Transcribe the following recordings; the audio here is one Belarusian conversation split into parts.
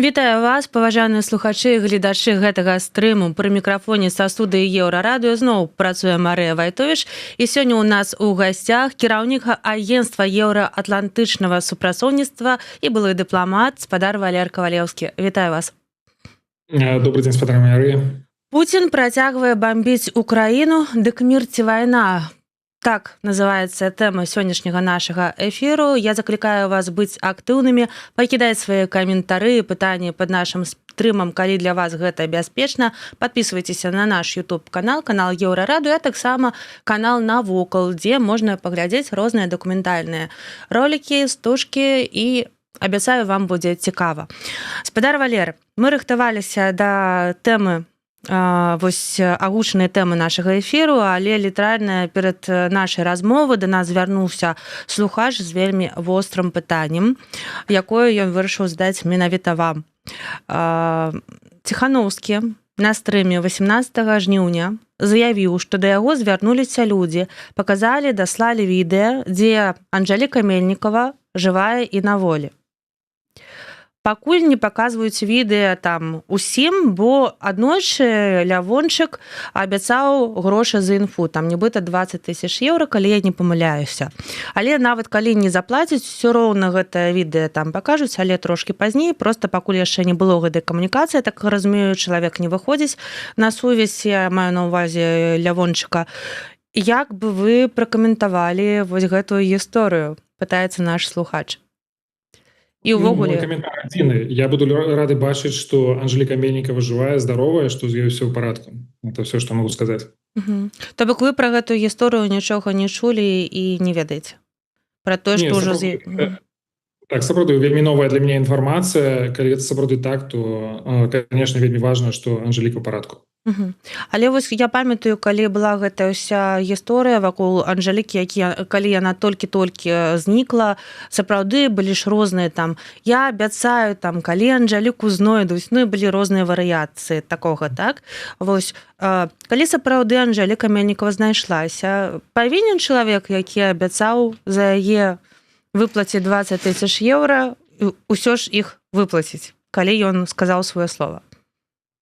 Вітаю вас, паважаныя слухачы і гледачы гэтага стрыму. Пры мікрафоне са студыі Еўрарадыё зноў працуе Марыя Вайтовіч. І сёння ў нас у гасцях кіраўнік агенцтва еўраатлантычнага супрацоўніцтва і былы дыпламат спадар Валер Кавалеўскі. Вітаю вас. Добрый день, спадар Марыя. Пуцін працягвае бамбіць Украіну, дык мір ці вайна? Так называецца тэма сённяшняга нашага эфіру. Я заклікаю вас быць актыўнымі, пакідаць свае каментары і пытанні пад нашым стрымам, калі для вас гэта бяспечна. Падпісвайцеся на наш YouTube-канал, канал Еўрарадыё, а таксама канал Навокал, дзе можна паглядзець розныя дакументальныя ролікі, стужкі і абяцаю, вам будзе цікава. Спадар Валер, мы рыхтаваліся да тэмы вось агучаныя тэмы нашага эфіру, але літаральна перад нашай размовы да нас звярнуўся слухач з вельмі вострым пытаннем, якое ён вырашыў задаць менавіта вам. Ціханаўскі на стрыме 18 жніўня заявіў, што да яго звярнуліся людзі, паказалі, даслалі відэа, дзе Анжэліка Мельнікава жывая і на волі. Пакуль не паказваюць відэа там усім, бо аднойчы Лявончык абяцаў грошы за інфу, там нібыта 20 000 еўра, калі я не памыляюся. Але нават калі не заплацяць, усё роўна гэтае відэа там пакажуць, але трошкі пазней, проста пакуль яшчэ не было гэтай камунікацыі, так разумею, чалавек не выходзіць на сувязь, я маю на ўвазе Лявончыка. Як бы вы пракаментавалі вось гэтую гісторыю, пытаецца наш слухач. І ўвогуле... Каментар адзіны. Я буду рады бачыць, што Анжэліка Мельнікава жывая, здаровая, што з ёй ўсё ў парадку. Это все, што могу сказаць. То бок вы пра гэтую гісторыю нічога не чулі і не ведаеце? Пра тое, што ўжо... Так, сапраўды, вельмі новая для мяне інфармацыя. Калі гэта сапраўды так, то, конечно, вельмі важна, што Анжэліка ў парадку. Але вось я памятаю, калі была гэтая ўся гісторыя вакол Анжэлікі, калі яна толькі-толькі знікла, сапраўды былі ж розныя там, я абяцаю, там, калі Анжэліку знойдуць, ну і былі розныя варыяцыі такога, так? Вось, калі сапраўды Анжэліка Мельнікава знайшлася, павінен чалавек, які абяцаў за яе выплаціць 20 000 еўра, усё ж іх выплаціць, калі ён сказаў сваё слова?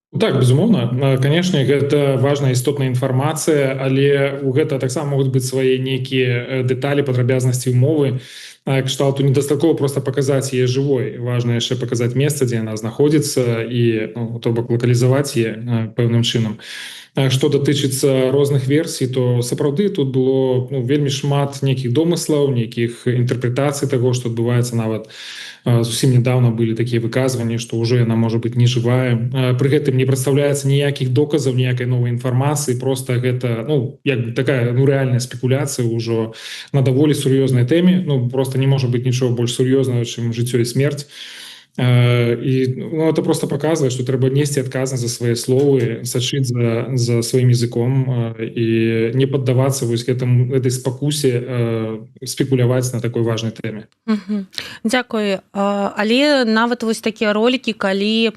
Так, безумоўна, канешне, гэта важная істотная інфармацыя, але у гэта таксама могуць быць свае нейкія дэталі, падрабязнасці умовы, кшталту недастаткова проста паказаць яе жывой. Важна яшчэ паказаць месца, дзе яна знаходзіцца, і то бок лакалізаваць яе пэўным чынам. Што датычыцца розных версій, то сапраўды тут было вельмі шмат нейкіх домыслаў, нейкіх інтэрпрэтацый таго, што адбываецца. Нават зусім нядаўна былі такія выказванні, што ўжо яна можа быць не жывая. Пры гэтым не прадстаўляецца ніякіх доказаў, ніякай новай інфармацыі, проста гэта як такая рэальная спекуляцыя ўжо на даволі сур'ёзнай тэме. Просто не можа быць нічога больш сур'ёзнага, чым жыццё і смерць. І это просто паказвае, што трэба несці адказнасць за свае словы, сачыць за сваім языком і не паддавацца вось гэтай спакусе спекуляваць на такой важнай тэме. Дзякуй. Але нават вось такія ролікі, калі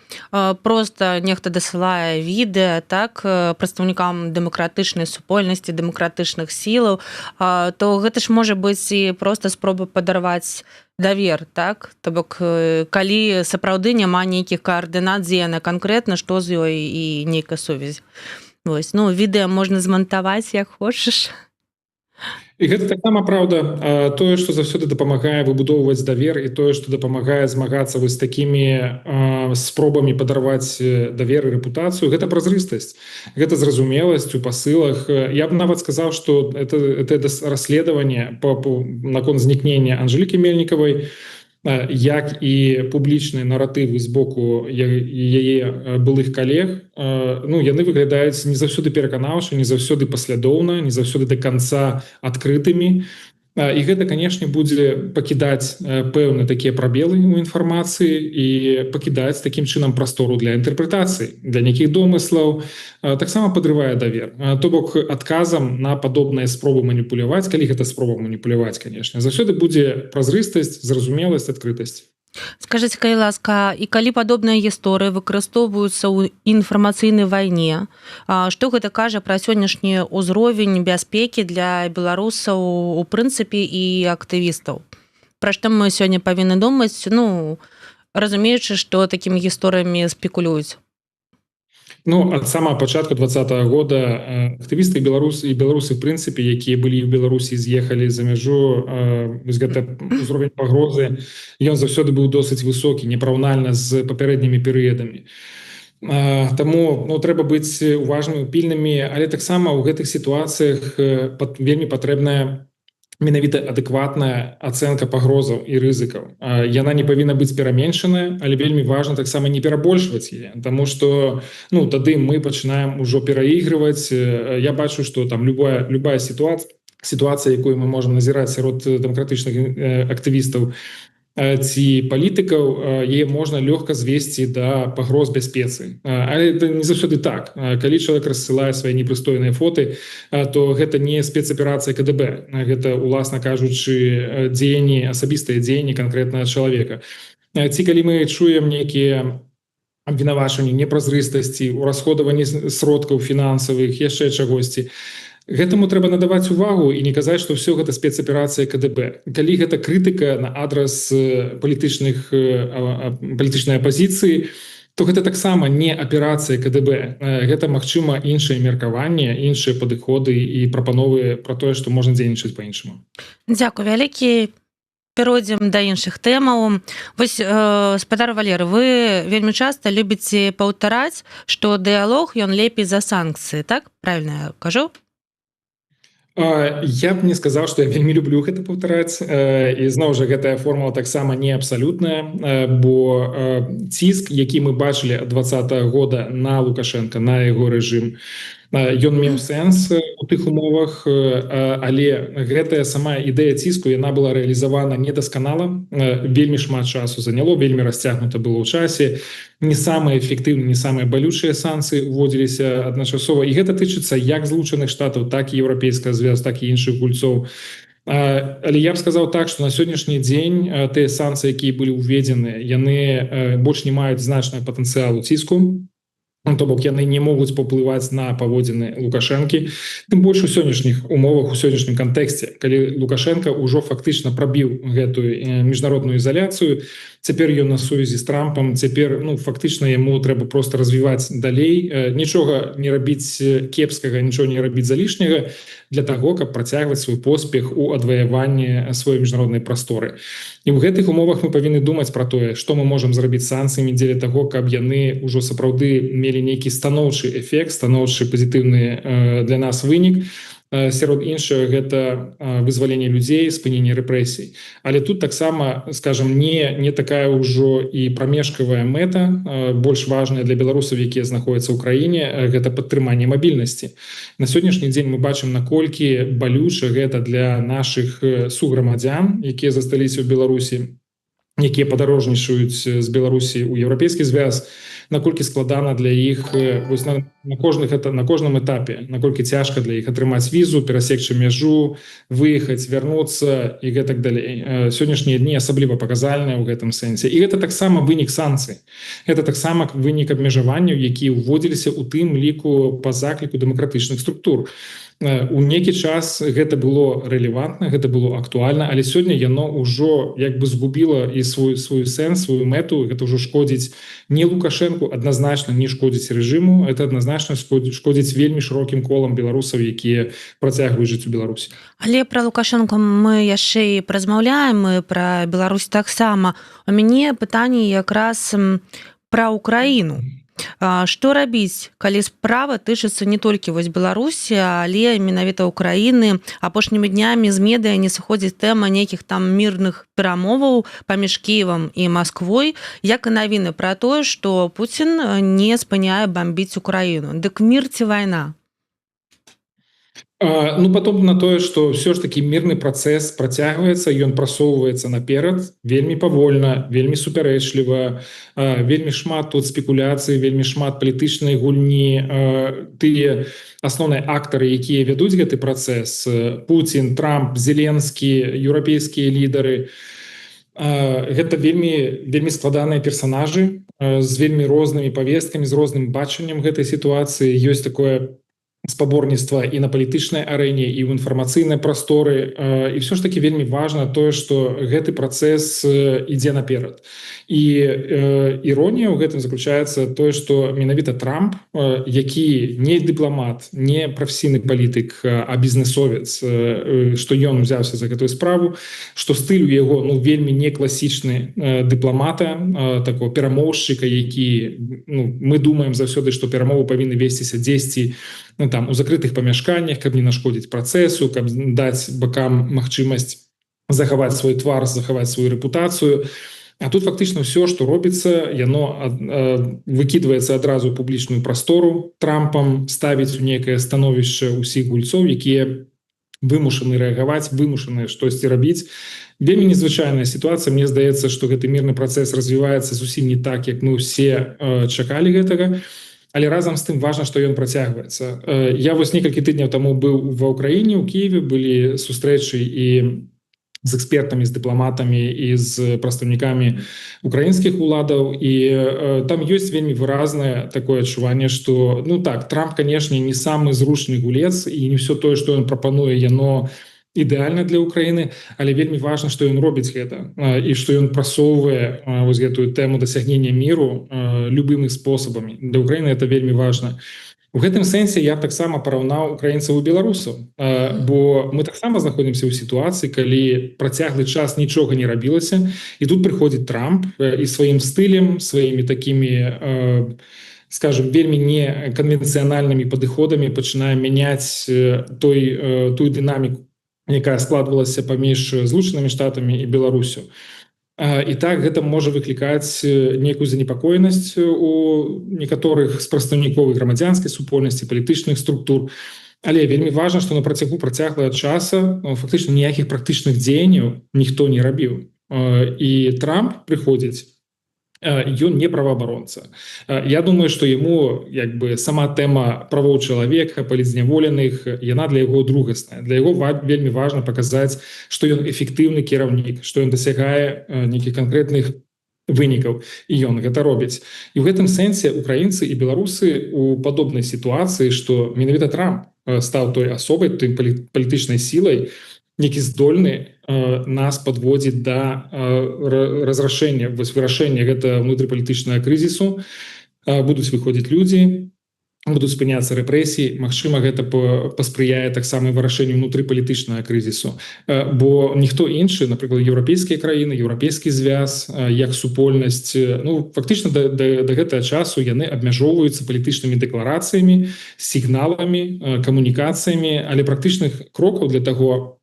проста нехта дасылае відэа, так, прадстаўнікам дэмакратычнай супольнасці, дэмакратычных сілаў, то гэта ж можа быць і проста спроба падарваць давер, так? То бок, калі сапраўды няма нейкіх каардынат, дзе яна канкрэтна, што з ёй і нейкая сувязь. Вось, відэа можна змантаваць, як хочаш. І гэта таксама праўда, тое, што заўсёды дапамагае выбудоўваць давер, і тое, што дапамагае змагацца вось такімі спробамі падарваць давер і рэпутацыю, гэта празрыстасць, гэта зразумеласць у пасылах. Я б нават сказаў, што это расследаванне наконт знікнення Анжэлікі Мельнікавай, як і публічныя наратывы з боку яе былых калег, яны выглядаюць не заўсёды пераканаўча, не заўсёды паслядоўна, не заўсёды да канца адкрытымі. І гэта, канешне, будзе пакідаць пэўныя такія прабелы ў інфармацыі і пакідаць такім чынам прастору для інтэрпрэтацыі, для нейкіх домыслаў, таксама падрывае давер. То бок, адказам на падобныя спробы маніпуляваць, калі гэта спроба маніпуляваць, канешне, заўсёды будзе празрыстасць, зразумеласць, адкрытасць. Скажыце, калі ласка, і калі падобныя гісторыі выкарыстоўваюцца ў інфармацыйнай вайне, што гэта кажа пра сённяшні ўзровень бяспекі для беларусаў у прынцыпе і актывістаў? Пра што мы сёння павінны думаць, разумеючы, што такімі гісторыямі спекулююць? Ну, ад самага пачатку 20-го года актывісты і беларусы, в прынцыпе, якія былі ў Беларусі, з'ехалі за мяжу, гэта ўзровень пагрозы, ён заўсёды быў досыць высокі, непараўнальна з папярэднімі перыядамі. Таму трэба быць уважнымі, пільнымі, але таксама ў гэтых сітуацыях вельмі патрэбная менавіта адэкватная ацэнка пагрозаў і рызыкаў. Яна не павінна быць пераменшаная, але вельмі важна таксама не перабольшваць яе, таму што тады мы пачынаем ужо пераігрываць. Я бачу, што там любая сітуацыя, якую мы можам назіраць сярод дэмакратычных актывістаў ці палітыкаў, яе можна лёгка звесці да пагроз бяспецы. Але это не заўсёды так. Калі чалавек рассылае свае непрыстойныя фоты, то гэта не спецаперацыя КДБ. Гэта, уласна кажучы, дзеянні, асабістыя дзеянні канкрэтнага чалавека. Ці калі мы чуем нейкія абвінавачванні непразрыстасці, урасходаванні сродкаў фінансавых, яшчэ чагосьці, гэтаму трэба надаваць увагу і не казаць, што ўсё гэта спецаперацыя КДБ. Калі гэта крытыка на адрас палітычнай апазіцыі, то гэта таксама не аперацыя КДБ. Гэта, магчыма, іншае меркаванне, іншыя падыходы і прапановы пра тое, што можна дзейнічаць па-іншаму. Дзякуй вялікі. Перайдзем да іншых тэмаў. Вось, спадар Валеры, вы вельмі часта любіце паўтараць, што дыялог ён лепей за санкцыі, так? Правільна я кажу? Я б не сказаў, што я вельмі люблю гэта паўтараць, і зноў жа гэтая формула таксама не абсалютная, бо ціск, які мы бачылі ад 20-го года на Лукашенка, на яго рэжым, ён меў сэнс у тых умовах, але гэтая сама ідэя ціску, яна была рэалізавана недасканала, вельмі шмат часу заняло, вельмі расцягнута было ў часе, не самыя эфектыўныя, не самыя балючыя санкцыі уводзіліся адначасова, і гэта тычыцца як Злучаных Штатаў, так і Еўрапейскага звязу, так і іншых гульцоў. Але я б сказаў так, што на сённяшні дзень тыя санкцыі, якія былі ўведзены, яны больш не маюць значнага патэнцыялу ціску, то бок яны не могуць паўплываць на паводзіны Лукашэнкі, тым больш у сённяшніх умовах, у сённяшнім кантэксце, калі Лукашенко ўжо фактычна прабіў гэтую міжнародную ізаляцыю, цяпер ён на сувязі з Трампам, цяпер фактычна яму трэба проста развіваць далей, нічога не рабіць кепскага, нічога не рабіць залішняга для таго, каб працягваць свой поспех у адваяванні сваёй міжнароднай прасторы. І ў гэтых умовах мы павінны думаць пра тое, што мы можам зрабіць санкцыямі дзеля таго, каб яны ўжо сапраўды мелі нейкі станоўчы эфект, станоўчы пазітыўны для нас вынік. Сярод іншага гэта вызваленне людзей, спыненне рэпрэсій. Але тут таксама, скажам, не такая ўжо і прамежкавая мэта, больш важная для беларусаў, якія знаходзяцца ў краіне, гэта падтрыманне мабільнасці. На сённяшні дзень мы бачым, наколькі балюча гэта для нашых суграмадзян, якія засталіся ў Беларусі, якія падарожнічаюць з Беларусі ў Еўрапейскі звяз, наколькі складана для іх на кожным этапе, наколькі цяжка для іх атрымаць візу, перасекчы мяжу, выехаць, вярнуцца і гэтак далей. Сённяшнія дні асабліва паказальныя ў гэтым сэнсе. І гэта таксама вынік санкцый. Гэта таксама вынік абмежаванняў, якія ўводзіліся ў тым ліку па закліку дэмакратычных структур. У нейкі час гэта было рэлевантна, гэта было актуальна, але сёння яно ўжо як бы згубіла і свой сэнс, сваю мэту. Гэта ўжо шкодзіць не Лукашенку, адназначна не шкодзіць рэжыму, это адназначна шкодзіць вельмі шырокім колам беларусаў, якія працягваюць жыць у Беларусі. Але пра Лукашенко мы яшчэ і празмаўляем, і пра Беларусь таксама. У мяне пытанне якраз пра Украіну. Што рабіць, калі справа тычыцца не толькі вось Беларусі, але менавіта Украіны? Апошнімі днямі з медыа не сыходзіць тэма нейкіх там мірных перамоваў паміж Кіевам і Масквой, як і навіны пра тое, што Пуцін не спыняе бамбіць Украіну. Дык мір ці вайна? Потом на тое, што ўсё ж такі мірны працэс працягваецца, ён прасоўваецца наперад вельмі павольна, вельмі супярэчліва, вельмі шмат тут спекуляцый, вельмі шмат палітычнай гульні. Тыя асноўныя актары, якія вядуць гэты працэс, Пуцін, Трамп, Зеленскі, еўрапейскія лідары, гэта вельмі складаныя персанажы з вельмі рознымі павесткамі, з розным бачаннем гэтай сітуацыі. Ёсць такое спаборніцтва і на палітычнай арэне і ў інфармацыйнай прасторы, і все ж таки вельмі важна тое, што гэты працэс ідзе наперад. І іронія ў гэтым заключаецца тое, што менавіта Трамп, які не дыпламат, не прафесійны палітык, а бізнесовец, што ён узяўся за гэтую справу, што стыль у яго вельмі не класічны дыпламата, такого перамоўшчыка, які мы думаем заўсёды, што перамовы павінны весціся дзесьці там у закрытых памяшканнях, каб не нашкодзіць працэсу, каб даць бакам магчымасць захаваць свой твар, захаваць сваю рэпутацыю. А тут фактычна ўсё, што робіцца, яно выкідваецца адразу ў публічную прастору Трампам, ставіць у некае становішча ўсіх гульцоў, якія вымушаны рэагаваць, вымушаны штосьці рабіць. Вельмі незвычайная сітуацыя. Мне здаецца, што гэты мірны працэс развіваецца зусім не так, як мы ўсе чакалі гэтага. Але разам з тым важна, што ён працягваецца. Я вось некалькі тыдняў таму быў ва ўкраіне, у Киеве, былі сустрэчы і з экспертамі, з дыпламатамі і з прадстаўнікамі украінскіх уладаў, і там ёсць вельмі выразнае такое адчуванне, што так, Трамп, канешне, не самы зручны гулец, і не ўсё тое, што ён прапануе, яно ідэальна для Украіны, але вельмі важна, што ён робіць гэта, і што ён прасоўвае вось гэтую тэму дасягнення міру любымі спосабамі. Для Украіны это вельмі важна. У гэтым сэнсе я таксама параўнаў украінцаў і беларусаў, бо мы таксама знаходзімся ў сітуацыі, калі працяглы час нічога не рабілася, і тут прыходзіць Трамп і сваім стылем, сваімі такімі, скажем, вельмі неканвенцыянальнымі падыходамі пачынае мяняць тую дынаміку, якая складвалася паміж Злучанымі Штатамі і Беларусю. І так гэта можа выклікаць нейкую занепакоенасць у некаторых з прадстаўнікоў грамадзянскай супольнасці, палітычных структур. Але вельмі важна, што на працягу працяглага часа фактычна ніякіх практычных дзеянняў ніхто не рабіў. І Трамп прыходзіць, ён не праваабаронца. Я думаю, што яму сама тэма правоў чалавека, палітзняволеных, яна для яго другасная. Для яго вельмі важна паказаць, што ён эфектыўны кіраўнік, што ён дасягае нейкіх канкрэтных вынікаў, і ён гэта робіць. І ў гэтым сэнсе украінцы і беларусы у падобнай сітуацыі, што менавіта Трамп стаў той асобай, той палітычнай сілай, які здольны нас падводзіць да разрашэння, вырашэння гэта унутрыпалітычнага крызісу. Будуць выходзіць людзі, будуць спыняцца рэпрэсіі. Магчыма, гэта паспрыяе таксама вырашэнню унутрыпалітычнага крызісу. Бо ніхто іншы, напрыклад, еўрапейскія краіны, еўрапейскі звяз, як супольнасць, фактычна да гэтага часу яны абмяжоўваюцца палітычнымі дэкларацыямі, сігналамі, камунікацыямі, але практычных крокаў для таго,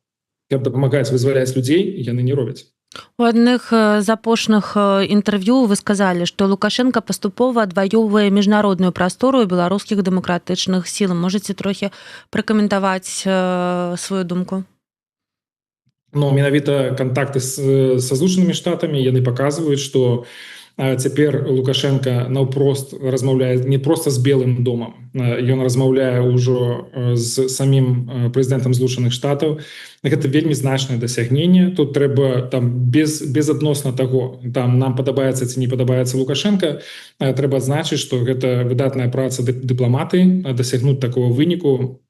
каб дапамагаць вызваляць людзей, яны не робяць. У адных з апошніх інтэрв'ю вы сказалі, што Лукашенко паступова адваёўвае міжнародную прастору беларускіх дэмакратычных сіл. Можаце трохі пракаментаваць сваю думку? Менавіта кантакты са Злучанымі Штатамі, яны паказваюць, што цяпер Лукашенко наўпрост размаўляе не проста з Белым домам, ён размаўляе ўжо з самім прэзідэнтам Злучаных Штатаў. Гэта вельмі значнае дасягненне. Тут трэба безадносна таго, нам падабаецца ці не падабаецца Лукашенко, трэба адзначыць, што гэта выдатная праца дыпламаты, дасягнуць такого выніку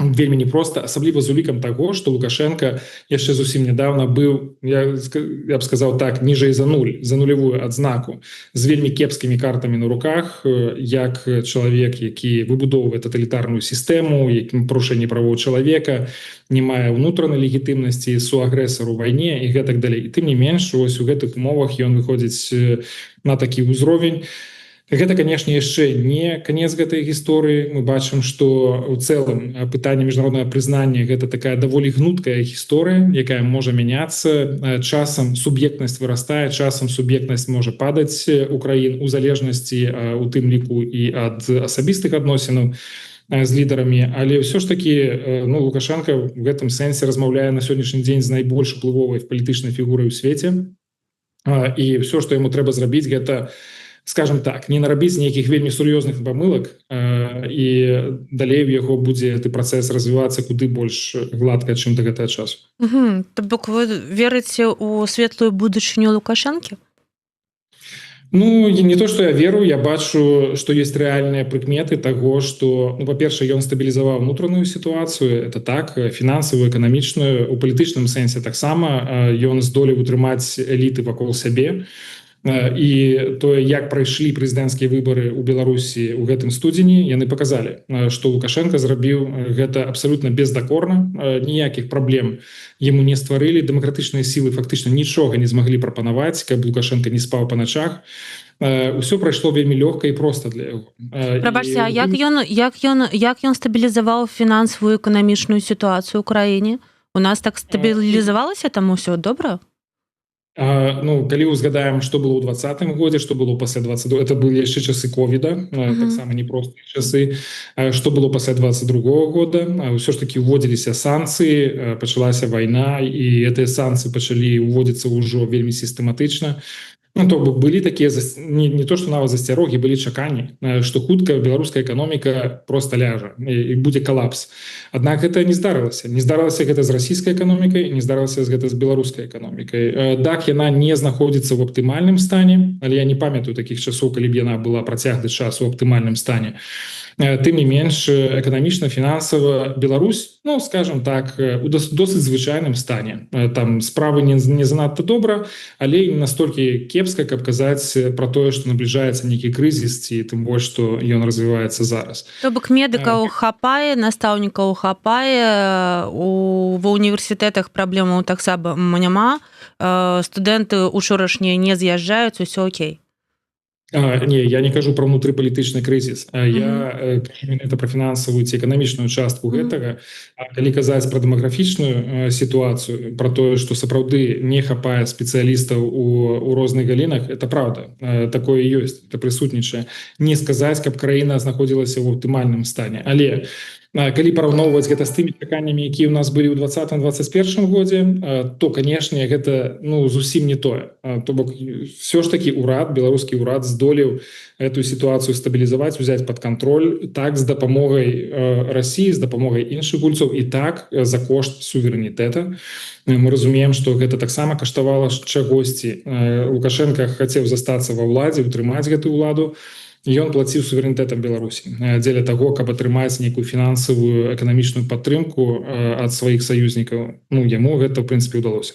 вельмі непроста, асабліва з улікам таго, што Лукашенко яшчэ зусім нядаўна быў, я б сказаў так, ніжэй за нулевую адзнаку, з вельмі кепскімі картамі на руках, як чалавек, які выбудоўвае таталітарную сістэму, якім парушэнне правоў чалавека, не мае ўнутранай легітымнасці, суагрэсар у вайне і гэтак далей. І тым не менш, ось у гэтых умовах ён выходзіць на такі ўзровень. Гэта, канешне, яшчэ не канец гэтай гісторыі. Мы бачым, што ў цэлым пытанне міжнароднага прызнання гэта такая даволі гнуткая гісторыя, якая можа мяняцца. Часам суб'ектнасць вырастае, часам суб'ектнасць можа падаць у краін у залежнасці у тым ліку і ад асабістых адносінаў з лідарамі. Але ўсё ж такі Лукашенко в гэтым сэнсе размаўляе на сённяшні дзень з найбольш уплывовай палітычнай фігурай у свеце. І ўсё, што яму трэба зрабіць, гэта, скажем так, не нарабіць нейкіх вельмі сур'ёзных памылак, і далей у яго будзе гэты працэс развівацца куды больш гладка, чым да гэтага часу. То бок вы верыце ў светлую будучыню Лукашэнкі? Ну, не то, что я веру, я бачу, что есть реальные прыкметы того, что, ну, па-першае, ён стабілізаваў унутраную сітуацыю, это так, фінансавую, эканамічную, у палітычным сэнсе таксама ён здолеў утрымаць эліты вакол сябе. І тое, як прайшлі прэзідэнцкія выбары ў Беларусі ў гэтым студзені, яны паказалі, што Лукашенко зрабіў гэта абсалютна бездакорна, ніякіх праблем яму не стварылі, дэмакратычныя сілы фактычна нічога не змаглі прапанаваць, каб Лукашенко не спаў па начах. Усё прайшло вельмі лёгка і проста для яго. Прабачце, а як ён стабілізаваў фінансавую эканамічную сітуацыю ў краіне? У нас так стабілізавалася там усё добра? Ну, калі узгадаем, што было ў 2020 годзе, што было пасля 22, это былі яшчэ часы ковіда, таксама непростыя часы, што было пасля 22 года, ўсё ж такі ўводзіліся санкцыі, пачалася вайна, і гэтыя санкцыі пачалі ўводзіцца ўжо вельмі сістэматычна. Ну, то бок былі такія не то, што нават засцярогі, былі чаканні, што хутка беларуская эканоміка проста ляжа і будзе калапс. Аднак гэта не здарылася. Не здарылася гэта з расійскай эканомікай, не здарылася гэта з беларускай эканомікай. Так, яна не знаходзіцца ў аптымальным стане, але я не памятаю такіх часоў, калі б яна была працяглы час у аптымальным стане. Тым не менш, эканамічна, фінансава Беларусь, ну, скажем так, у досыць звычайным стане. Там справы не занадта добра, але не настолькі кепска, каб казаць пра тое, што набліжаецца нейкі крызіс, ці тым больш, што ён развіваецца зараз. То бок медыкаў хапае, настаўнікаў хапае, ва універсітэтах праблемаў таксама няма, студэнты учорашнія не з'язджаюць, усё окей. Не, я не кажу про внутрыпалітычны крызіс, я это про фінансавую ці эканамічную частку гэтага. Калі казаць про дэмаграфічную сітуацыю, про тое, што сапраўды не хапае спецыялістаў у розных галінах, это правда, такое ёсць, это прысутнічае. Не сказаць, каб краіна знаходзілася ў аптымальным стане, але калі параўноўваць гэта з тымі чаканнямі, якія ў нас былі ў 2020-2021 годзе, то, канешне, гэта зусім не тое. То бок все ж такі ўрад, беларускі ўрад здолеў эту сітуацыю стабілізаваць, узяць пад кантроль, так з дапамогай Расіі, з дапамогай іншых гульцоў і так за кошт суверэнітэта. Мы разумеем, што гэта таксама каштавала чагосьці. Лукашенко хацеў застацца ва ўладзе, утрымаць гэтую ўладу. Ён плаціў суверэнітэтам Беларусі дзеля таго, каб атрымаць нейкую фінансавую эканамічную падтрымку ад сваіх саюзнікаў. Ну, яму гэта, в прынцыпе, ўдалося.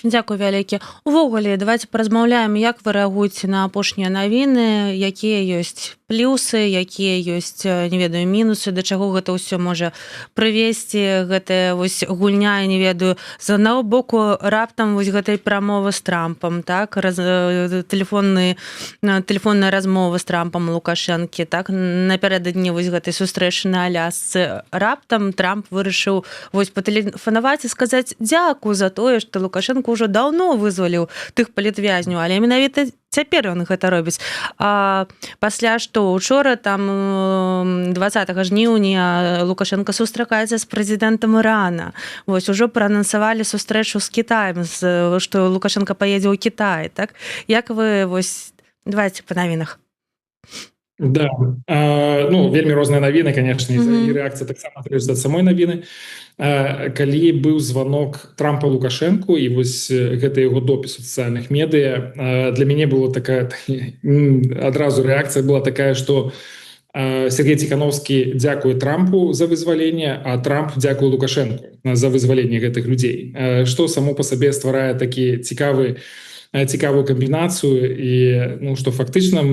Дзякуй вялікі. Увогуле, давайте паразмаўляем, як вы рэагуеце на апошнія навіны, якія ёсць плюсы, якія ёсць, не ведаю, мінусы, да чаго гэта ўсё можа прывесці, гэтая вось гульня, не ведаю, з аднаго боку раптам вось гэтай прамовы з Трампам, так, тэлефонная размова з Трампам Лукашэнкі, так, напярэдадні вось гэтай сустрэчы на Алясцы, раптам Трамп вырашыў вось патэлефанаваць і сказаць дзякуй за тое, што Лукашенко ўжо даўно вызваліў тых палітвязняў, але менавіта цяпер ён гэта робіць. Пасля што учора там 20 жніўня Лукашенко сустракаецца з прэзідэнтам Ірана. Вось ужо праанансавалі сустрэчу з Кітаем, што Лукашенко паедзе ў Кітай, так? Як вы вось давайте па навінах? Да, вельмі розныя навіны, канешне, і рэакцыя таксама залежыць ад самой навіны. Калі быў званок Трампа Лукашэнку і вось гэта яго допіс у сацыяльных медыа, для мяне была такая, адразу рэакцыя была такая, што Сергей Ціхановскі дзякуе Трампу за вызваленне, а Трамп дзякуе Лукашэнку за вызваленне гэтых людзей. Што само па сабе стварае такі цікавую камбінацыю і што фактычна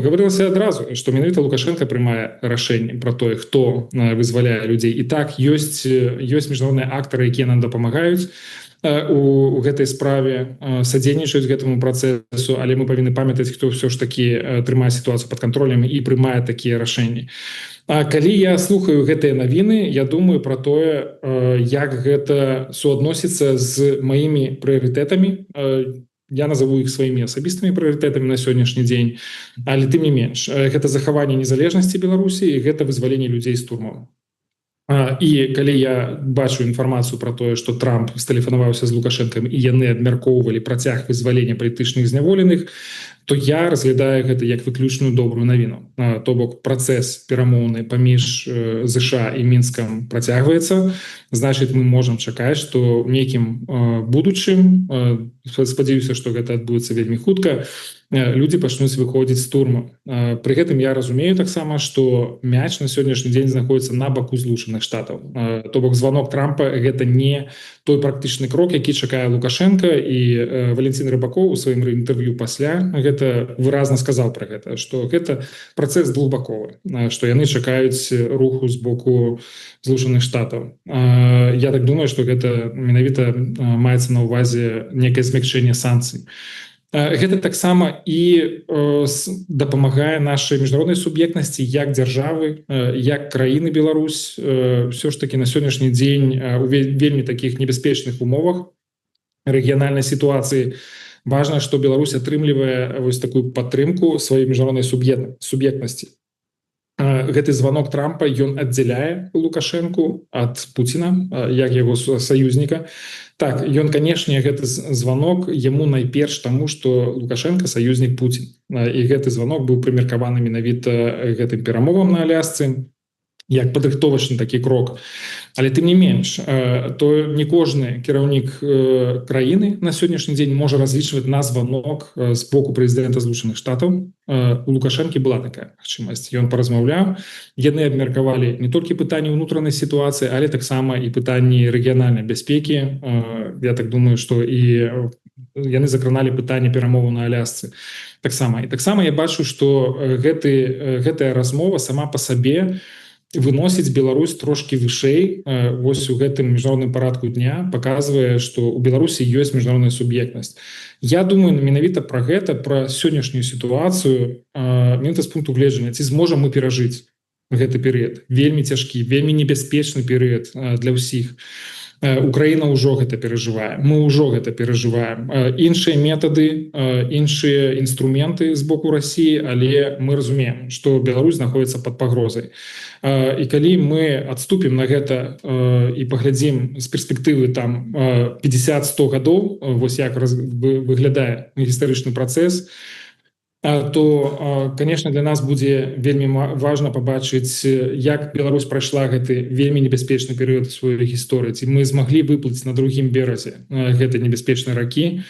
гаварылася адразу, што менавіта Лукашенко прымае рашэнне пра тое, хто вызваляе людзей. І так ёсць міжнародныя актары, якія нам дапамагаюць у гэтай справе, садзейнічаюць гэтаму працэсу, але мы павінны памятаць, хто ўсё ж такі трымае сітуацыю пад кантролем і прымае такія рашэнні. Калі я слухаю гэтыя навіны, я думаю пра тое, як гэта суадносіцца з маімі прыярытэтамі. Я назову іх сваімі асабістымі прыярытэтамі на сённяшні дзень, але тым не менш, гэта захаванне незалежнасці Беларусі і гэта вызваленне людзей з турмаў. І калі я бачу інфармацыю пра тое, што Трамп стэлефанаваўся з Лукашэнкам і яны абмяркоўвалі працяг вызвалення палітычных зняволеных, то я разглядаю гэта як выключную добрую навіну. То бок працэс перамоўны паміж ЗША і Мінскам працягваецца, значит мы можам чакаць, што ў нейкім будучым, спадзяюся, што гэта адбудзецца вельмі хутка, людзі пачнуць выходзіць з турмаў. Пры гэтым я разумею таксама, што мяч на сённяшні дзень знаходзіцца на баку Злучаных Штатаў. То бок званок Трампа гэта не той практычны крок, які чакае Лукашенко, і Валентин Рыбакоў у сваім інтэрв'ю пасля гэта выразна сказаў пра гэта, што гэта працэс двухбаковы, што яны чакаюць руху з боку Злучаных Штатаў. Я так думаю, што гэта менавіта маецца на ўвазе некае змякчэнне санкцый. Гэта таксама і дапамагае нашай міжнароднай суб'ектнасці як дзяржавы, як краіны Беларусь. Всё ж такі на сённяшні дзень у вельмі такіх небяспечных умовах рэгіянальнай сітуацыі важна, што Беларусь атрымлівае вось такую падтрымку сваёй міжнароднай суб'ектнасці. Гэты званок Трампа ён аддзяляе Лукашэнку ад Пуціна як яго саюзніка. Так, ён, канешне, гэты званок яму найперш таму, што Лукашенко саюзнік Пуцін. І гэты званок быў прымеркаваны менавіта гэтым перамовам на Алясцы як падрыхтовачны такі крок. Але тым не менш, то не кожны кіраўнік краіны на сённяшні дзень можа разлічваць на званок з боку прэзідэнта Злучаных Штатаў. У Лукашэнкі была такая магчымасць. Ён паразмаўляў, яны абмеркавалі не толькі пытанні ўнутранай сітуацыі, але таксама і пытанні рэгіянальнай бяспекі. Я так думаю, што і яны закраналі пытанне перамоваў на Алясцы. Таксама я бачу, што гэтая размова сама па сабе выносіць Беларусь трошки вышэй. Вось у гэтым міжнародным парадку дня паказвае, што ў Беларусі ёсць міжнародная суб'ектнасць. Я думаю менавіта пра гэта, пра сённяшнюю сітуацыю, менавіта з пункту гледжання, ці зможам мы перажыць гэты перыяд. Вельмі цяжкі, вельмі небяспечны перыяд для ўсіх. Украіна ўжо гэта перажывае, мы ўжо гэта перажываем. Іншыя метады, іншыя інструменты з боку Расіі, але мы разумеем, што Беларусь знаходіцца пад пагрозай. І калі мы адступім на гэта і паглядзім з перспектывы там 50-100 гадоў, вось як выглядае гістарычны працэс, то, конечно, для нас будзе вельмі важна пабачыць, як Беларусь прайшла гэты вельмі небяспечны перыяд сваёй гісторыі, ці мы змаглі выплыць на другім беразе гэтай небяспечнай ракі.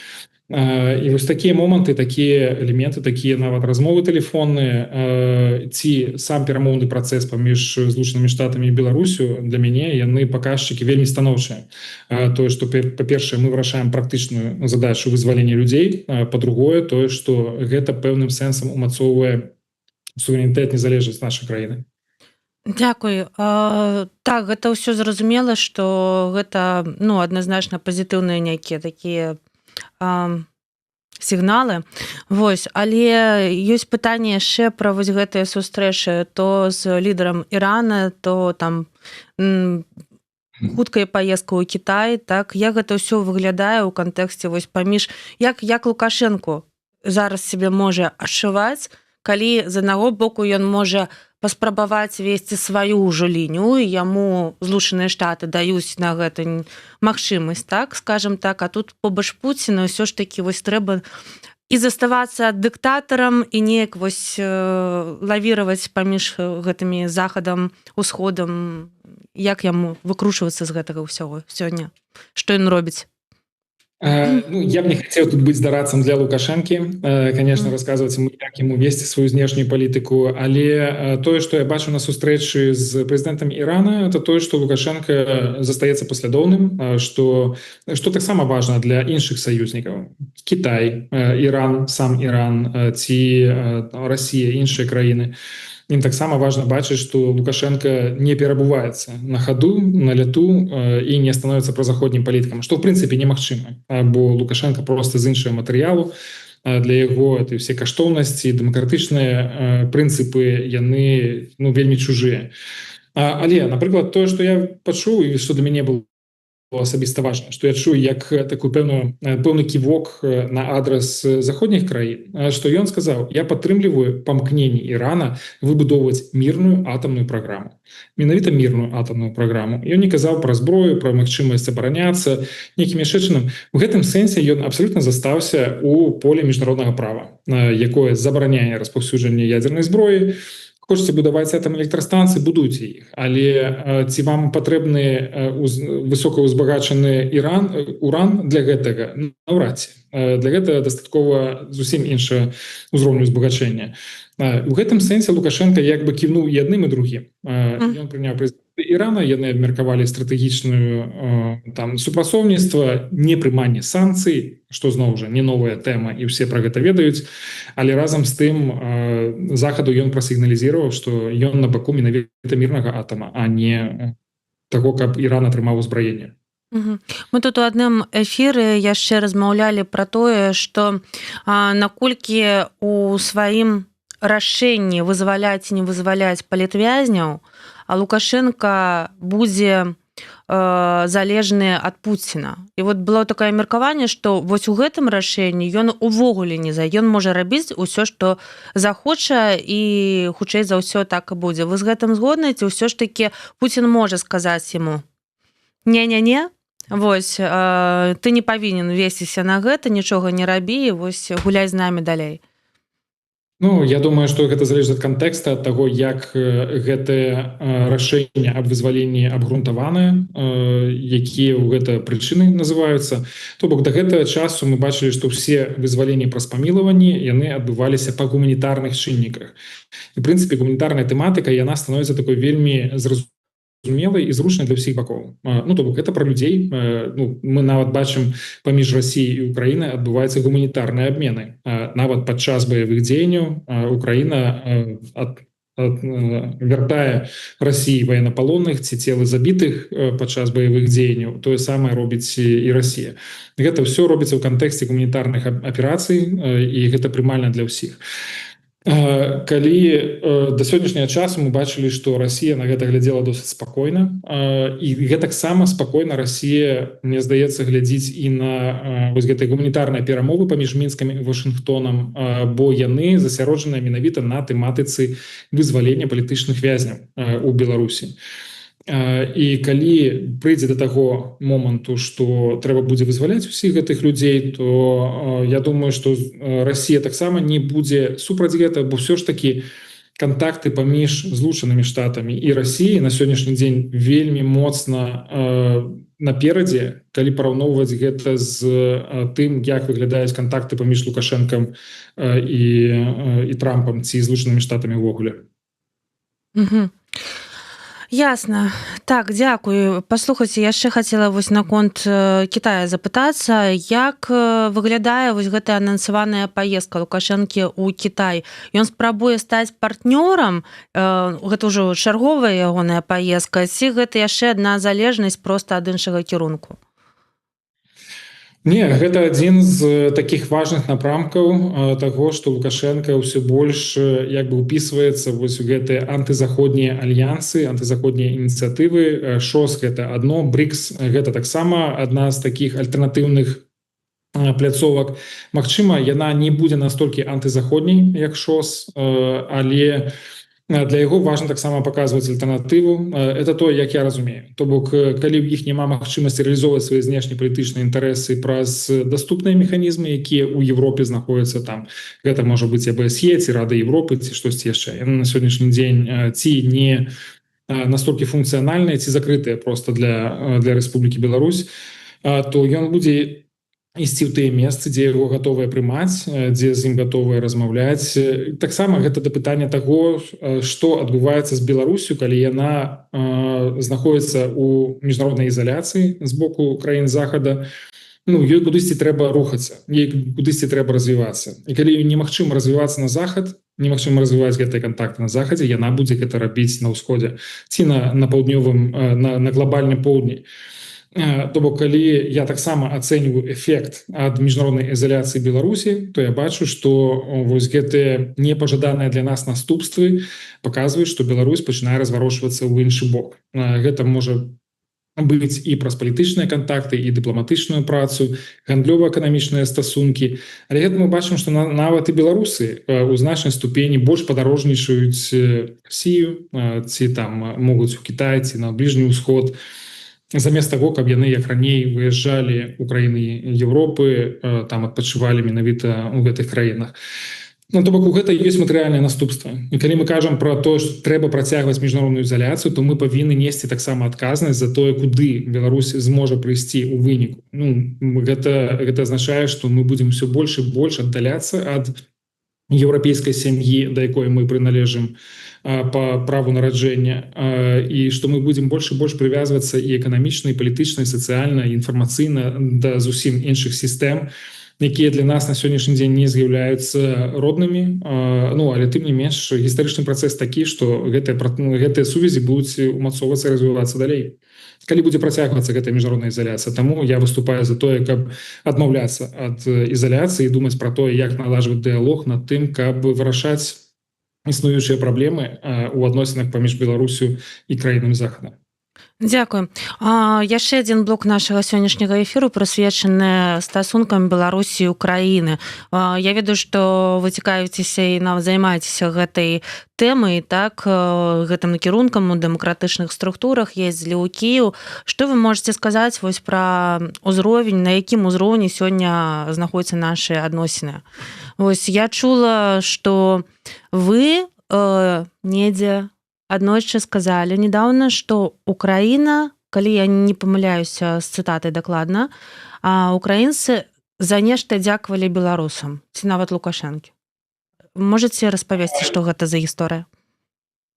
І вось такія моманты, такія элементы, такія нават размовы тэлефонныя, ці сам перамоўны працэс паміж Злучанымі Штатамі і Беларусю, для мяне яны паказчыкі вельмі станоўчыя. Тое, што, па-першае, мы вырашаем практычную задачу вызвалення людзей, па-другое, тое, што гэта пэўным сэнсам умацоўвае суверэнітэт, незалежнасць нашай краіны. Дзякуй. Так, гэта ўсё зразумела, што гэта адназначна пазітыўныя нейкія такія сігналы. Вось, але ёсць пытанне яшчэ пра вось гэтыя сустрэчы то з лідарам Ірана, то там хуткая паездка ў Кітай, так, як гэта ўсё выглядае ў кантэксце вось паміж, як Лукашенко зараз сябе можа адчуваць, калі з аднаго боку ён можа паспрабаваць весці сваю ўжо лінію, і яму Злучаныя Штаты даюць на гэта магчымасць, так, скажем так, а тут побач Пуціна ўсё ж такі вось трэба і заставацца дыктатарам, і неяк вось лавіраваць паміж гэтымі захадам, усходам, як яму выкручвацца з гэтага ўсяго сёння, што ён робіць? Я б не хацеў тут быць дарадцам для Лукашэнкі, конечно, расказваць ему, як ему весці сваю знешнюю палітыку, але тое, што я бачу на сустрэчы з прэзідэнтам Ірана, это тое, што Лукашенко застаецца паслядоўным, што таксама важна для іншых саюзнікаў. Кітай, Іран, сам Іран, ці Расія, іншыя краіны. Ім таксама важна бачыць, што Лукашенко не перабуваецца на хаду, на ляту і не становіцца прозаходнім палітыкам, што, в прынцыпе, немагчыма, бо Лукашенко проста з іншага матэрыялу, для яго это ўсе каштоўнасці, дэмакратычныя прынцыпы, яны вельмі чужыя. Але, напрыклад, тое, што я пачуў і што для мяне было асабіста важна, што я чую як такую пэўны ківок на адрас заходніх краін, што ён сказаў: я падтрымліваю памкненне Ірана выбудоўваць мірную атамную праграму, менавіта мірную атамную праграму. Ён не казаў пра зброю, пра магчымасць абараняцца нейкім яшчэ чынам. У гэтым сэнсе ён абсалютна застаўся у поле міжнароднага права, якое забараняе распаўсюджанне ядзернай зброі. Хочаце будаваць атамныя электрастанцыі, будуйце іх, але ці вам патрэбны высокаўзбагачаны уран для гэтага? Наўрад ці. Для гэтага дастаткова зусім іншага ўзроўню узбагачэння. У гэтым сэнсе Лукашенко як бы кіўнуў і адным і другім. Ён прыняў прэзідэнта Ірана, яны абмеркавалі стратэгічную супрацоўніцтва, непрыманне санкцый, што зноў жа не новая тэма і ўсе пра гэта ведаюць, але разам з тым захаду ён прасігналізаваў, што ён на баку менавіта мірнага атама, а не таго, каб Іран атрымаў узбраенне. Мы тут у адным эфіры яшчэ размаўлялі пра тое, што наколькі у сваім рашэнні вызваляць ці не вызваляць палітвязняў, а Лукашенко будзе залежны ад Пуціна. І вот было такое меркаванне, што вось у гэтым рашэнні ён увогуле не ён можа рабіць усё, што захоча, і хутчэй за ўсё так і будзе. Вы з гэтым згодны, ці ўсё ж такі Пуцін можа сказаць яму: не-не-не, вось ты не павінен весціся на гэта, нічога не рабі, вось гуляй з намі далей. Я думаю, што гэта залежыць ад кантэкста, ад таго, як гэтае рашэнне аб вызваленні абгрунтаванае, якія ў гэта прычыны называюцца. То бок да гэтага часу мы бачылі, што ўсе вызваленні праз памілаванні яны адбываліся па гуманітарных чынніках. І, в прынцыпе, гуманітарная тэматыка, яна становіцца такой вельмі зразумелай і зручнай для ўсіх бакоў. То бок гэта пра людзей. Мы нават бачым, паміж Расіяй і Украінай адбываюцца гуманітарныя абмены. Нават падчас баявых дзеянняў Украіна вяртае Расіі ваеннапалонных ці целы забітых падчас баявых дзеянняў. Тое самае робіць і Расія. Гэта ўсё робіцца ў кантэксце гуманітарных аперацый, і гэта прымальна для ўсіх. Калі да сённяшняга часу мы бачылі, што Расія на гэта глядзела досыць спакойна, і гэтаксама спакойна Расія, мне здаецца, глядзіць і на вось гэтыя гуманітарныя перамовы паміж Мінскам і Вашынгтонам, бо яны засяроджаныя менавіта на тэматыцы вызвалення палітычных вязняў у Беларусі. І калі прыйдзе да таго моманту, што трэба будзе вызваляць усіх гэтых людзей, то я думаю, што Расія таксама не будзе супраць гэта, бо ўсё ж такі кантакты паміж Злучанымі Штатамі і Расіяй на сённяшні дзень вельмі моцна наперадзе, калі параўноўваць гэта з тым, як выглядаюць кантакты паміж Лукашэнкам і Трампам ці Злучанымі Штатамі ўвогуле. Ясна. Так, дзякую. Паслухайце, яшчэ хацела вось наконт Кітая запытацца, як выглядае вось гэтая анансаваная паездка Лукашэнкі ў Кітай. Ён спрабуе стаць партнёрам, гэта ўжо чарговая ягоная паездка, ці гэта яшчэ адна залежнасць проста ад іншага кірунку? Не, гэта адзін з такіх важных напрамкаў таго, што Лукашенко ўсё больш як бы ўпісваецца вось у гэтыя антызаходнія альянсы, антызаходнія ініцыятывы. ШОС гэта адно, БРИКС гэта таксама адна з такіх альтэрнатыўных пляцовак. Магчыма, яна не будзе настолькі антызаходняй, як ШОС, але для яго важна таксама паказваць альтэрнатыву. Это то, як я разумею. То бок, калі ў іх няма магчымасці рэалізоўваць свае знешнепалітычныя інтарэсы праз даступныя механізмы, якія ў Европе знаходзяцца там, гэта можа быць АБСЕ, ці Рада Европы, ці штосьці яшчэ. Яны на сённяшні дзень ці не настолькі функцыянальныя, ці закрытыя проста для Рэспублікі Беларусь, то ён будзе ісці ў тыя месцы, дзе яго гатовыя прымаць, дзе з ім гатовыя размаўляць. Таксама гэта да пытання таго, што адбываецца з Беларусю, калі яна знаходзіцца ў міжнароднай ізаляцыі з боку краін Захада. Ёй кудысьці трэба рухацца, ёй кудысьці трэба развівацца. І калі ёй немагчыма развівацца на Захад, немагчыма развіваць гэтыя кантакты на Захадзе, яна будзе гэта рабіць на ўсходзе ці на паўднёвым, на глобальным поўдні. То бок, калі я таксама ацэньваю эфект ад міжнароднай ізаляцыі Беларусі, то я бачу, што вось гэтыя непажаданыя для нас наступствы паказваюць, што Беларусь пачынае разварочвацца ў іншы бок. Гэта можа быць і праз палітычныя кантакты і дыпламатычную працу, гандлёва-эканамічныя стасункі. Але гэта мы бачым, што нават і беларусы у значнай ступені больш падарожнічаюць Расію, ці там могуць у Кітай, ці на бліжні ўсход, замест таго, каб яны як раней выязджалі ў краіны Еўропы, там адпачывалі менавіта ў гэтых краінах. Ну, то бок у гэта ёсць матэрыяльнае наступства. І калі мы кажам пра то, што трэба працягваць міжнародную ізаляцыю, то мы павінны несці таксама адказнасць за тое, куды Беларусь зможа прыйсці ў выніку. Ну, гэта азначае, што мы будзем усё больш і больш аддаляцца ад еўрапейскай сям'і, да якой мы прыналежым по праву нараджэння, і што мы будзем больш і больш прывязвацца і эканамічна, і палітычна, і сацыяльна, і інфармацыйна да зусім іншых сістэм, якія для нас на сённяшні дзень не з'яўляюцца роднымі. Ну, але тым не менш гістарычны працэс такі, што гэтыя сувязі будуць умацоўвацца і развівацца далей, калі будзе працягвацца гэтая міжнародная ізаляцыя. Таму я выступаю за тое, каб адмаўляцца ад ізаляцыі і думаць пра тое, як наладжваць дыялог над тым, каб вырашаць існуючыя праблемы у адносінах паміж Беларусю і краінамі захаду. Дзякую. Яшчэ адзін блок нашага сённяшняга эфіру прысвечаны стасункам Беларусі і Украіны. Я ведаю, што вы цікавіцеся і нават займаецеся гэтай тэмай, так, гэтым накірункам у дэмакратычных структурах, ездзілі ў Кіеў. Што вы можаце сказаць вось пра ўзровень, на якім узроўні сёння знаходзяцца нашы адносіны? Вось я чула, што вы недзе аднойчы сказалі недавно, што Украіна, калі я не памыляюся з цытатай дакладна, украінцы за нешта дзякавалі беларусам, ці нават Лукашэнкі. Можаце распавесці, што гэта за гісторыя?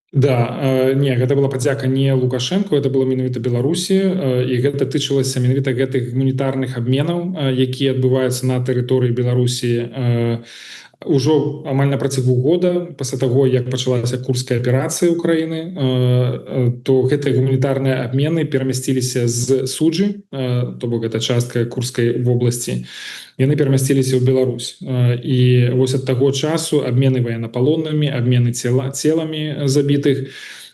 Да, не, гэта была падзяка не Лукашэнку, это было менавіта Беларусі, і гэта тычылася менавіта гэтых гуманітарных абменаў, якія адбываюцца на тэрыторыі Беларусі ўжо амаль на працягу года пасля таго, як пачалася курская аперацыя Украіны, то гэтыя гуманітарныя абмены перамясціліся з Суджы, то бок гэта частка Курскай вобласці, яны перамясціліся ў Беларусь. І вось ад таго часу абмены ваеннапалоннымі, абмены целамі забітых,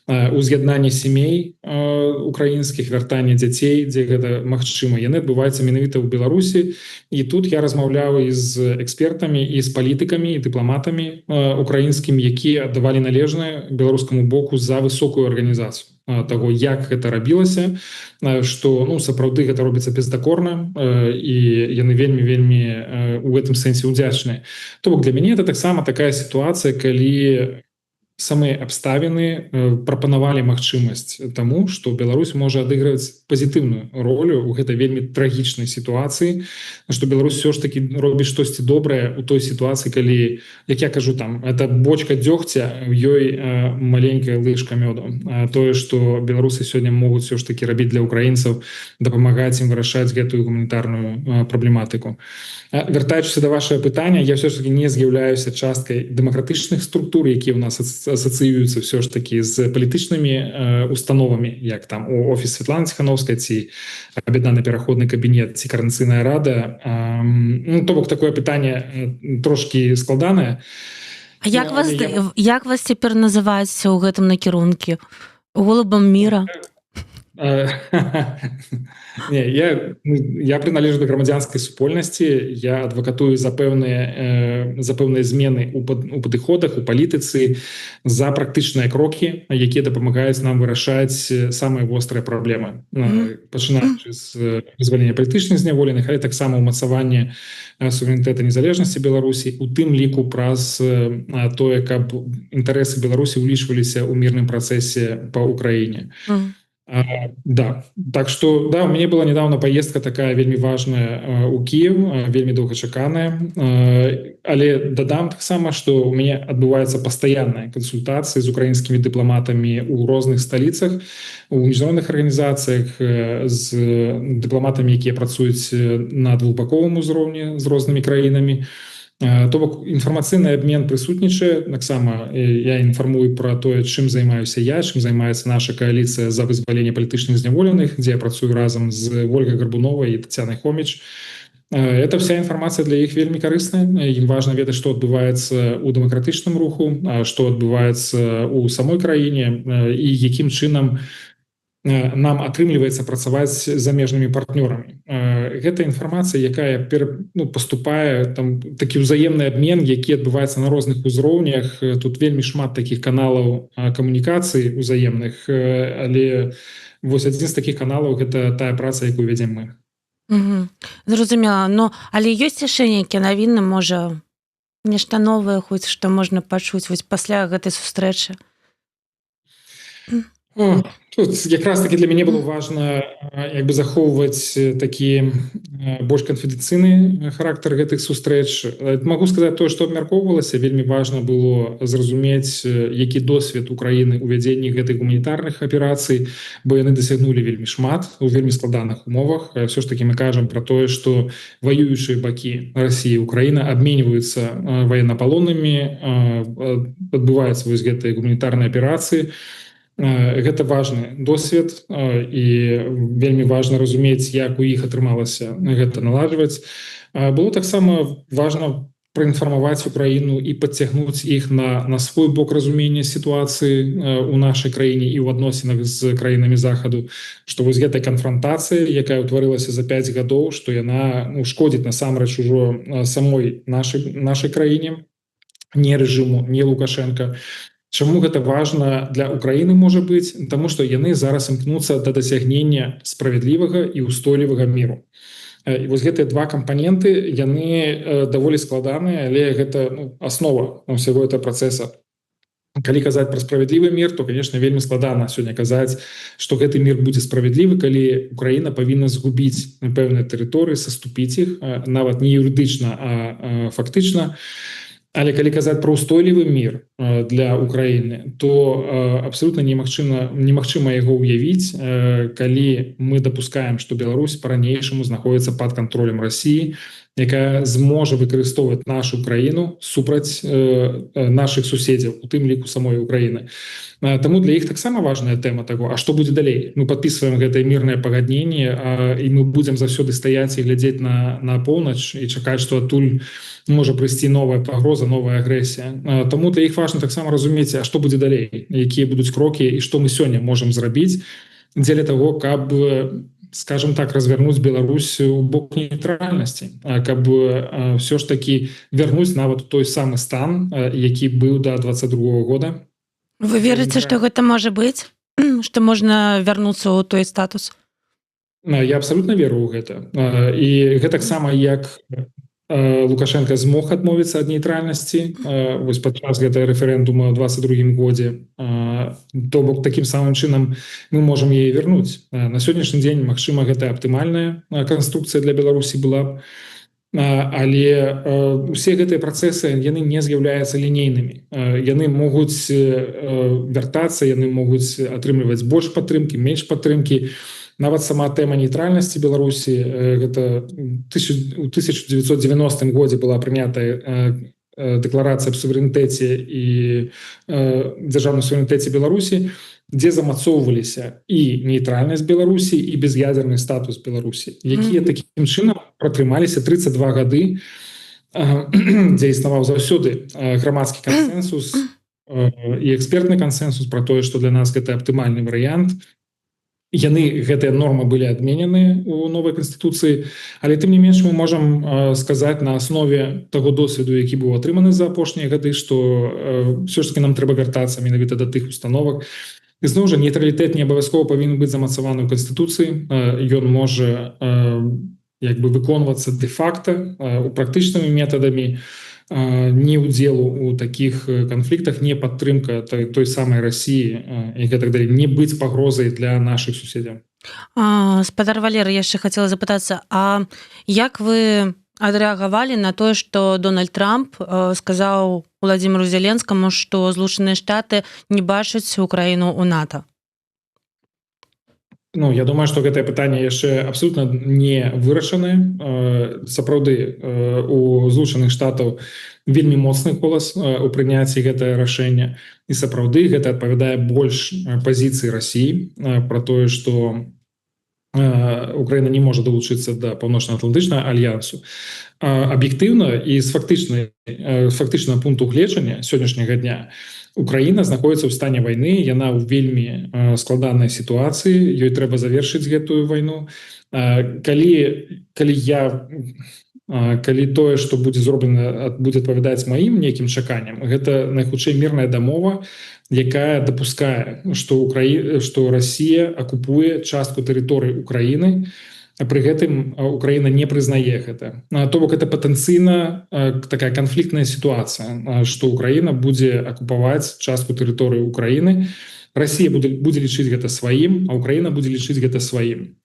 уз'яднанне сямей украінскіх, вяртанне дзяцей, дзе гэта магчыма, яны адбываюцца менавіта ў Беларусі. І тут я размаўляў і з экспертамі, і з палітыкамі, і дыпламатамі украінскімі, якія аддавалі належнае беларускаму боку за высокую арганізацыю таго, як гэта рабілася, што, ну, сапраўды гэта робіцца бездакорна, і яны вельмі у гэтым сэнсе ўдзячныя. То бок для мяне это таксама такая сітуацыя, калі самыя абставіны прапанавалі магчымасць таму, што Беларусь можа адыгрываць пазітыўную ролю ў гэтай вельмі трагічнай сітуацыі, што Беларусь все ж таки робіць штосьці добрае ў той сітуацыі, калі, як я кажу, там это бочка дзёгця, у ёй маленькая лыжка мёду. Тое, што беларусы сёння могуць все ж таки рабіць для украінцаў, дапамагаць ім вырашаць гэтую гуманітарную праблематыку. Вяртаючыся да вашего пытання, я все ж таки не з'яўляюся часткай дэмакратычных структур, якія ў нас асацыююцца все ж таки з палітычнымі установамі, як там у офіс Святланы Ціхановскай, ці аб'яднаны пераходны кабінет, ці Координацыйная рада. Ну, то бок такое пытанне трошки складанае. А як вас цяпер называюць у гэтым накірунку? Голубам міра? Не, я приналежу до грамадзянскай супольнасці, я адвакатую за пэўныя змены у падыходах, у палітыцы, за практычныя крокі, якія дапамагаюць нам вырашаць самыя вострыя праблемы. Пачынаючы з вызвалення палітычных зняволеных, але таксама ўмацаванне суверэнітэта незалежнасці Беларусі, у тым ліку праз тое, каб інтарэсы Беларусі ўлічваліся ў мірным працэсе па Украіне. Да, так что, да, у меня была недавно поездка такая вельмі важная у Киев, вельмі доўгачаканая, але дадам таксама, что у меня адбываецца пастаянная кансультацыі з украінскімі дыпламатамі ў розных сталіцах, у міжнародных арганізацыях, з дыпламатамі, якія працуюць на двухбаковым узроўні з рознымі краінамі. То бок інфармацыйны абмен прысутнічае, таксама я інфармую пра тое, чым займаюся я, чым займаецца наша кааліцыя за вызваленне палітычных зняволеных, дзе я працую разам з Ольгай Гарбуновай і Тацянай Хоміч. Это вся інфармацыя для іх вельмі карысная. Ім важна ведаць, што адбываецца ў дэмакратычным руху, што адбываецца ў самой краіне і якім чынам нам атрымліваецца працаваць з замежнымі партнёрамі. Гэта інфармацыя, якая паступае, там такі ўзаемны абмен, які адбываецца на розных узроўнях. Тут вельмі шмат такіх каналаў камунікацыі ўзаемных, але вось адзін з такіх каналаў гэта тая праца, якую вядзем мы. Зразумела, але ёсць яшчэ нейкія навіны, можа нешта новае, хоць што можна пачуць вось пасля гэтай сустрэчы? Тут якраз таки для мяне было важна захоўваць такі больш канфідэнцыйны характар гэтых сустрэч. Магу сказаць тое, што абмяркоўвалася, вельмі важна было зразумець, які досвед Украіны ў вядзенні гэтых гуманітарных аперацый, бо яны дасягнулі вельмі шмат у вельмі складаных умовах. Все ж таки мы кажам пра тое, што ваюючыя бакі Расіі і Украіна абменьваюцца ваеннапалоннымі, адбываюцца вось гэтыя гуманітарныя аперацыі. Гэта важны досвед, і вельмі важна разумець, як у іх атрымалася гэта наладжваць. Было таксама важна праінфармаваць Украіну і падцягнуць іх на свой бок разумення сітуацыі ў нашай краіне і ў адносінах з краінамі захаду, што вось гэтая канфрантацыя, якая ўтварылася за 5 гадоў, што яна шкодзіць насамрэч ужо самой нашай краіне, не рэжыму, не Лукашенка. Чаму гэта важна для Украіны можа быць? Таму што яны зараз імкнуцца да дасягнення справядлівага і ўстойлівага міру. І вось гэтыя два кампаненты, яны даволі складаныя, але гэта аснова ўсяго этого працэса. Калі казаць пра справядлівы мір, то, конечно, вельмі складана сёння казаць, што гэты мір будзе справядлівы, калі Украіна павінна згубіць пэўныя тэрыторыі, саступіць іх, нават не юрыдычна, а фактычна. Але калі казаць пра ўстойлівы мір для Украіны, то абсолютна немагчыма яго ўявіць, калі мы дапускаем, што Беларусь па-ранейшаму знаходіцца пад кантролем Расіі, якая зможа выкарыстоўваць нашу краіну супраць нашых суседзяў, у тым ліку самой Украіны. Таму для іх таксама важная тэма таго, а што будзе далей? Мы падпісваем гэтае мірнае пагадненне, і мы будзем заўсёды стаяць і глядзець на поўнач і чакаць, што адтуль можа прыйсці новая пагроза, новая агрэсія. Таму для іх важна таксама разумець, а што будзе далей, якія будуць крокі і што мы сёння можам зрабіць дзеля таго, каб, скажем так, развернуць Беларусь у бок нейтральнасці, каб все ж таки вернуць нават той самы стан, які быў до 22-го года. Вы верыце, што гэта можа быць? Што можна вярнуцца ў той статус? Я абсолютна веру ў гэта. І гэтаксама як Лукашенко змог адмовіцца ад нейтральнасці вось падчас гэтага рэферэндума ў 22-м годзе, то бок такім самым чынам мы можам яе вярнуць. На сённяшні дзень, магчыма, гэта аптымальная канструкцыя для Беларусі была, але усе гэтыя працэсы, яны не з'яўляюцца лінейнымі. Яны могуць вяртацца, яны могуць атрымліваць больш падтрымкі, менш падтрымкі. Нават сама тэма нейтральнасці Беларусі, гэта ў 1990 годзе была прынятая дэкларацыя аб суверэнітэце і дзяржаўным суверэнітэце Беларусі, дзе замацоўваліся і нейтральнасць Беларусі, і без'ядерны статус Беларусі, якія такім чынам пратрымаліся 32 гады, дзе існаваў заўсёды грамадскі кансэнсус і экспертны кансэнсус пра тое, што для нас гэта аптымальны варыянт. Яны, гэтыя нормы былі адменены ў новай канстытуцыі, але тым не менш мы можам сказаць на аснове таго досведу, які быў атрыманы за апошнія гады, што ўсё ж таки нам трэба вяртацца менавіта да тых установак. І зноў жа, нейтралітэт не абавязкова павінен быць замацаваны ў канстытуцыі, ён можа выконвацца дэ-факта у практычнымі метадамі, не ўдзелу ў такіх канфліктах, не падтрымка той самай Расіі і гэтак далей, не быць пагрозай для нашых суседзяў. Спадар Валерый, яшчэ хацела запытацца, а як вы адрэагавалі на тое, што Дональд Трамп сказаў Владзіміру Зеленскаму, што Злучаныя Штаты не бачаць Украіну ў НАТО? Я думаю, што гэтае пытанне яшчэ абсолютна не вырашанае. Сапраўды, у Злучаных Штатаў вельмі моцны голас у прыняцці гэтае рашэння. І сапраўды гэта адпавядае больш пазіцыі Расіі пра тое, што Украіна не можа далучыцца да паўночна-атлантычнага альянсу. Аб'ектыўна і з фактычнага пункту гледжання сённяшняга дня Украіна знаходзіцца ў стане вайны, яна ў вельмі складанай сітуацыі, ёй трэба завершыць гэтую вайну. Калі тое, што будзе зроблена, будзе адпавядаць маім нейкім чаканням, гэта найхутчэй мірная дамова, якая дапускае, што Расія акупуе частку тэрыторыі Украіны, а пры гэтым Украіна не прызнае гэта. То бок это патэнцыйна такая канфліктная сітуацыя, што Украіна будзе акупаваць частку тэрыторыі Украіны, Расія будзе лічыць гэта сваім, а Украіна будзе лічыць гэта сваім.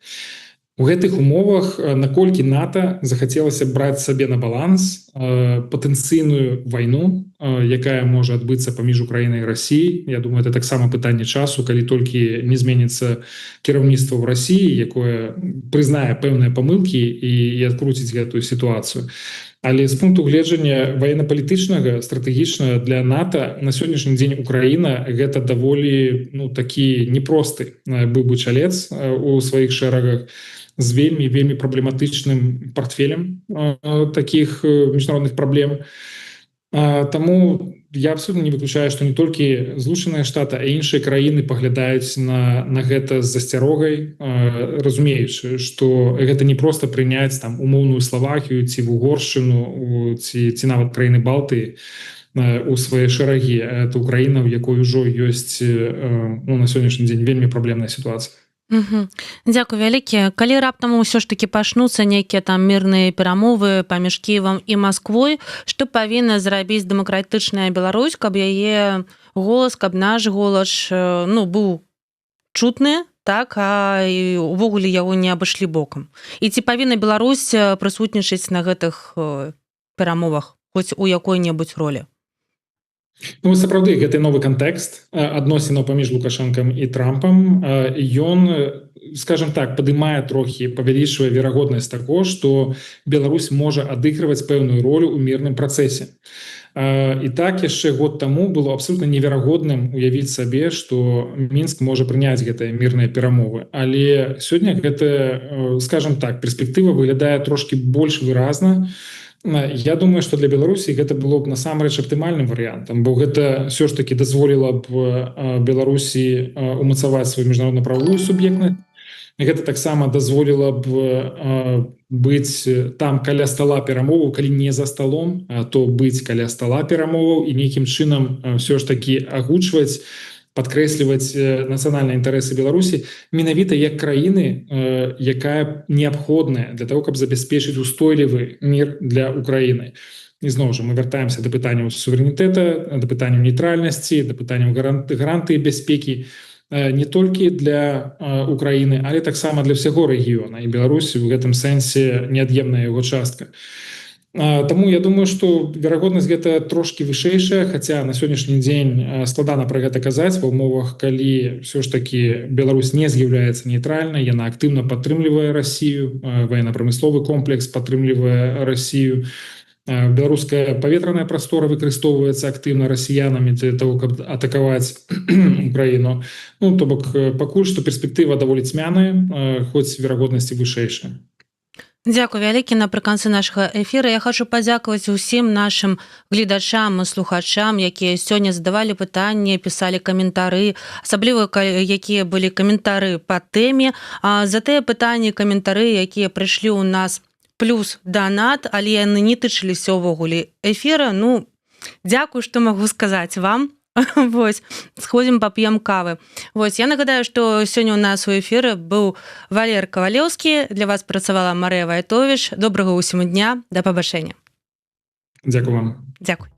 У гэтых умовах наколькі НАТО захацелася браць сабе на баланс патэнцыйную вайну, якая можа адбыцца паміж Украінай і Расіяй. Я думаю, это таксама пытанне часу, калі толькі не зменіцца кіраўніцтва ў Расіі, якое прызнае пэўныя памылкі і адкруціць гэтую сітуацыю. Але з пункту гледжання военно-палітычнага, стратэгічнага для НАТО на сённяшні дзень Украіна гэта даволі такі непросты быў бы чалец у сваіх шэрагах, з вельмі праблематычным портфелем таких міжнародных праблем. Таму я абсолютно не выключаю, што не толькі Злучаныя Штаты, а іншыя краіны паглядаюць на гэта з засцярогай, разумеючы, што гэта не проста прыняць там умоўную Славакію ці Угоршчыну ці нават краіны Балтыі у свае шэрагі. Это Украіна, у якой ужо ёсць на сённяшні дзень вельмі праблемная сітуацыя. Дзякуй вялікі. Калі раптам усё ж такі пачнуцца нейкія там мірныя перамовы паміж Кіевам і Масквой, што павінна зрабіць дэмакратычная Беларусь, каб яе голас, каб наш голас быў чутны, так, а увогуле яго не абышлі бокам? І ці павінна Беларусь прысутнічаць на гэтых перамовах хоць у якой-небудзь ролі? Сапраўды, гэты новы кантэкст адносінаў паміж Лукашэнкам і Трампам, ён, скажем так, падымае трохі, павялічвае верагоднасць таго, што Беларусь можа адыгрываць пэўную ролю ў мірным працэсе. І так яшчэ год таму было абсолютна неверагодным уявіць сабе, што Мінск можа прыняць гэтыя мірныя перамовы. Але сёння гэта, скажем так, перспектыва выглядае трошкі больш выразна. Я думаю, што для Беларусі гэта было б насамрэч аптымальным варыянтам, бо гэта ўсё ж такі дазволіла б Беларусі умацаваць сваю міжнародна-правовую суб'ектнасць. Гэта таксама дазволіла б быць там каля стала перамоваў, калі не за сталом, то быць каля стала перамоваў і нейкім чынам ўсё ж такі агучваць, падкрэсліваць нацыянальныя інтарэсы Беларусі менавіта як краіны, якая неабходная для того, каб забяспечыць устойлівы мір для Украіны. І зноў жа мы вяртаемся да пытанняў суверэнітэта, да пытанняў нейтральнасці, да пытанняў гарантыі бяспекі не толькі для Украіны, але таксама для ўсяго рэгіёна. І Беларусь у гэтым сэнсе неад'емная яго частка. Таму я думаю, што верагоднасць гэта трошкі вышэйшая, хаця на сённяшні дзень складана пра гэта казаць ва ўмовах, калі ўсё ж такі Беларусь не з'яўляецца нейтральнай, яна актыўна падтрымлівае Расію, военно-прамысловы комплекс падтрымлівае Расію. Беларуская паветраная прастора выкарыстоўваецца актыўна расіянамі для того, каб атакаваць Украіну. То бок пакуль што перспектыва даволі цьмяная, хоць верагоднасці вышэйшая. Дзякуй вялікі. Напрыканцы нашага эфіра я хочу падзякаваць усім нашым гледачам і слухачам, якія сёння задавалі пытанні, пісалі каментары, асабліва якія былі каментары па тэме, за тыя пытанні, каментары, якія прыйшлі ў нас плюс донат, але яны не тычыліся ўвогуле эфіра. Дзякуй, што магу сказаць вам. Вось, сходзім пап'ем кавы. Вось, я нагадаю, што сёння ў нас у эфіры быў Валер Кавалеўскі, для вас працавала Марыя Вайтовіч. Добрага ўсім дня, да пабачэння. Дзякуй вам. Дзякуй.